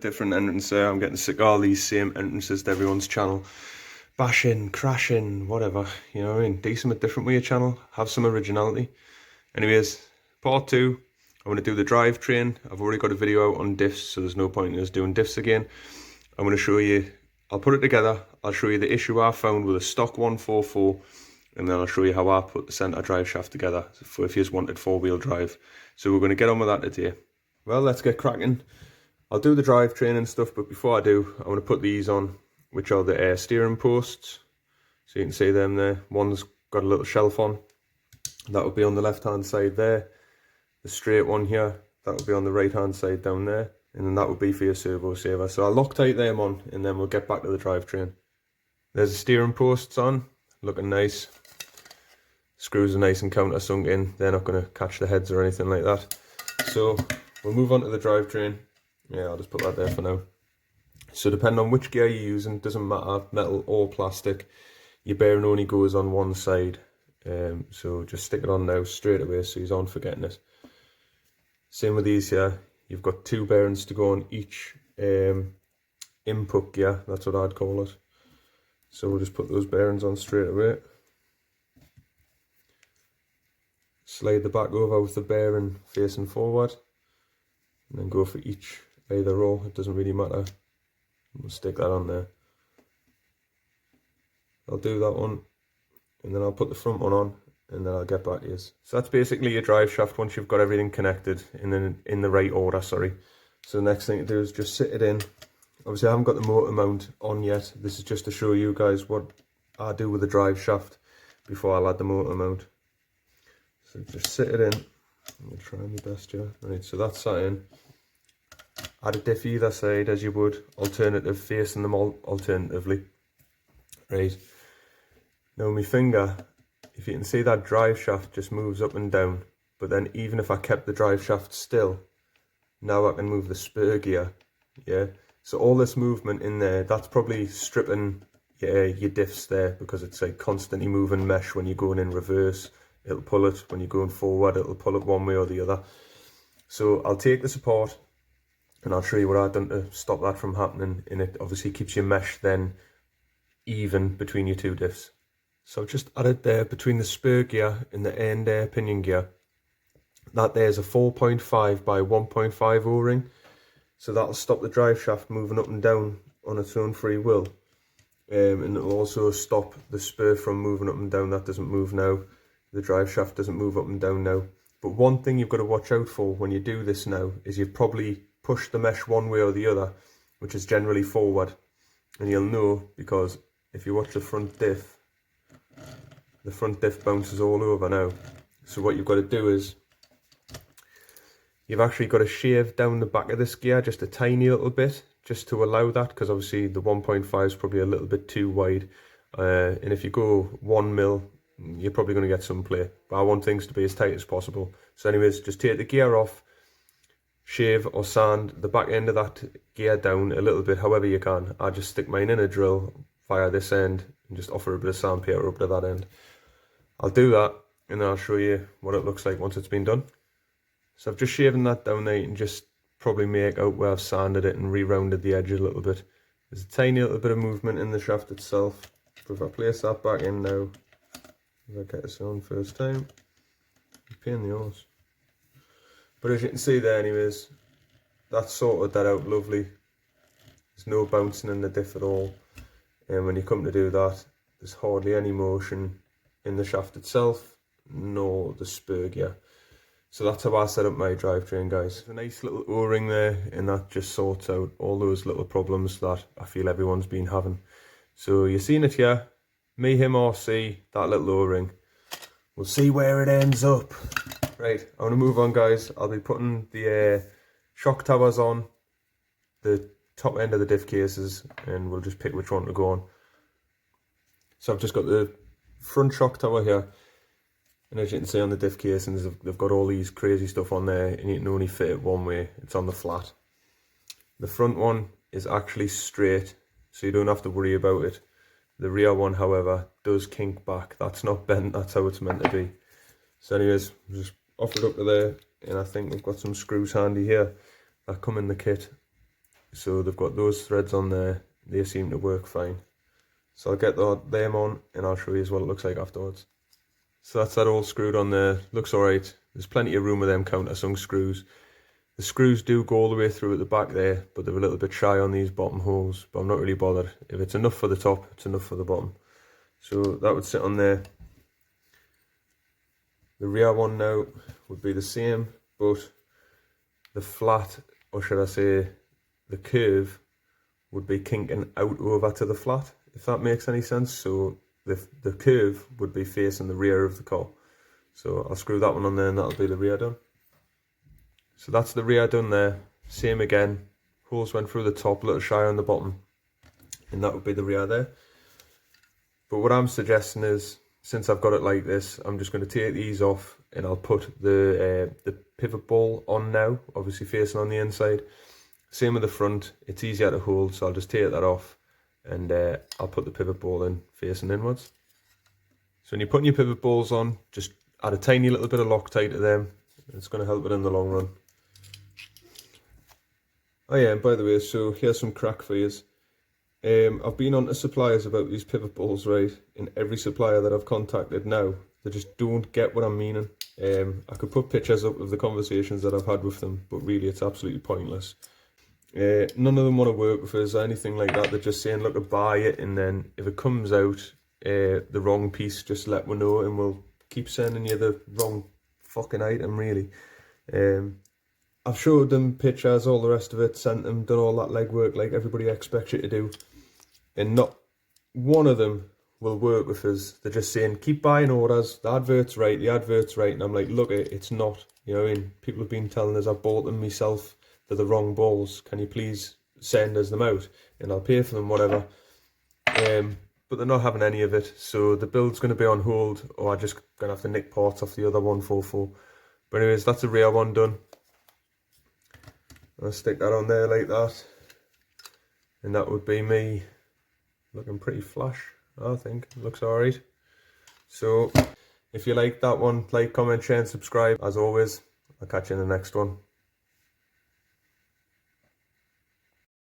different entrance there. I'm getting sick of all these same entrances to everyone's channel. Bashing, crashing, whatever, you know what I mean? Do something different with your channel, have some originality. Anyways, part 2, I'm going to do the drivetrain. I've already got a video out on diffs, so there's no point in us doing diffs again. I'm going to show you, I'll put it together, I'll show you the issue I found with a stock 144, and then I'll show you how I put the centre drive shaft together for if you just wanted 4-wheel drive. So we're going to get on with that today. Well, let's get cracking. I'll do the drivetrain and stuff, but before I do, I'm going to put these on, which are the steering posts. So you can see them there. One's got a little shelf on. That will be on the left hand side there. The straight one here, that will be on the right hand side down there. And then that will be for your servo saver. So I'll Loctite them on and then we'll get back to the drivetrain. There's the steering posts on, looking nice. Screws are nice and countersunk in. They're not going to catch the heads or anything like that. So we'll move on to the drivetrain. Yeah, I'll just put that there for now. So depending on which gear you're using, doesn't matter, metal or plastic, your bearing only goes on one side. So just stick it on now straight away so you aren't forgetting it. Same with these here, you've got 2 bearings to go on each input gear, that's what I'd call it. So we'll just put those bearings on straight away. Slide the back over with the bearing facing forward. And then go for each, either or, it doesn't really matter. We'll stick that on there. I'll do that one, and then I'll put the front one on, and then I'll get back to you. So that's basically your drive shaft once you've got everything connected in the right order, sorry. So the next thing to do is just sit it in. Obviously I haven't got the motor mount on yet. This is just to show you guys what I do with the drive shaft before I'll add the motor mount. So just sit it in. I'm going to try my best here. Right, so that's sat in. Add a diff either side as you would, alternative, facing them all alternatively. Right, now my finger, if you can see that drive shaft just moves up and down, but then even if I kept the drive shaft still, now I can move the spur gear, yeah? So all this movement in there, that's probably stripping your diffs there, because it's like constantly moving mesh. When you're going in reverse, it'll pull it. When you're going forward, it'll pull it one way or the other. So I'll take this apart, and I'll show you what I've done to stop that from happening, and it obviously keeps your mesh then even between your 2 diffs. So I've just added there between the spur gear and the end pinion gear. That there's a 4.5 by 1.5 O-ring. So that'll stop the drive shaft moving up and down on its own free will. And it'll also stop the spur from moving up and down. That doesn't move now. The drive shaft doesn't move up and down now. But one thing you've got to watch out for when you do this now is you've probably pushed the mesh one way or the other, which is generally forward. And you'll know because if you watch the front diff bounces all over now. So what you've got to do is, you've actually got to shave down the back of this gear just a tiny little bit, just to allow that, because obviously the 1.5 is probably a little bit too wide. And if you go 1 mil, you're probably going to get some play. But I want things to be as tight as possible. So anyways, just take the gear off, shave or sand the back end of that gear down a little bit, however you can. I just stick mine in a drill via this end and just offer a bit of sandpaper up to that end. I'll do that and then I'll show you what it looks like once it's been done. So I've just shaven that down there. You can just probably make out where I've sanded it and re-rounded the edge a little bit. There's a tiny little bit of movement in the shaft itself. But if I place that back in now, if I get this on first time, pain in the arse. But as you can see there anyways, that sorted that out lovely. There's no bouncing in the diff at all. And when you come to do that, there's hardly any motion in the shaft itself, nor the spur gear. So that's how I set up my drivetrain, guys. There's a nice little O-ring there, and that just sorts out all those little problems that I feel everyone's been having. So you're seeing it here, me, him, RC, that little O-ring. We'll see where it ends up. Right, I want to move on, guys. I'll be putting the shock towers on the top end of the diff cases, and we'll just pick which one to go on. So I've just got the front shock tower here, and as you can see on the diff casings, they've got all these crazy stuff on there, and you can only fit it one way. It's on the flat. The front one is actually straight, so you don't have to worry about it. The rear one, however, does kink back. That's not bent, that's how it's meant to be. So anyways, just offer it up to there, and I think we've got some screws handy here that come in the kit. So they've got those threads on there, they seem to work fine. So I'll get them on and I'll show you what it looks like afterwards. So that's that all screwed on there, looks alright. There's plenty of room with them countersunk screws. The screws do go all the way through at the back there, but they're a little bit shy on these bottom holes, but I'm not really bothered. If it's enough for the top, it's enough for the bottom. So that would sit on there. The rear one now would be the same, but the flat, or should I say, the curve would be kinking out over to the flat, if that makes any sense. So the curve would be facing the rear of the car. So I'll screw that one on there and that'll be the rear done. So that's the rear done there. Same again, holes went through the top, a little shy on the bottom, and that would be the rear there. But what I'm suggesting is, since I've got it like this, I'm just going to take these off and I'll put the pivot ball on now, obviously facing on the inside. Same with the front, it's easier to hold, so I'll just take that off and I'll put the pivot ball in facing inwards. So when you're putting your pivot balls on, just add a tiny little bit of Loctite to them. It's going to help it in the long run. Oh yeah, and by the way, so here's some crack for you. I've been on to suppliers about these pivot balls, right? And every supplier that I've contacted now, they just don't get what I'm meaning. I could put pictures up of the conversations that I've had with them, but really it's absolutely pointless. None of them want to work with us or anything like that. They're just saying, look, to buy it, and then if it comes out the wrong piece, just let me know and we'll keep sending you the wrong fucking item, really. I've showed them pictures, all the rest of it, sent them, done all that legwork like everybody expects you to do, and not one of them will work with us. They're just saying, keep buying orders, the advert's right, and I'm like, look, it's not, you know what I mean? People have been telling us, I bought them myself, they're the wrong balls, can you please send us them out, and I'll pay for them, whatever. But they're not having any of it, so the build's going to be on hold, or I'm just going to have to nick parts off the other 144. But anyways, that's the rear one done. I'll stick that on there like that, and that would be me looking pretty flash. I think looks alright. So if you like that one, like, comment, share and subscribe. As always, I'll catch you in the next one.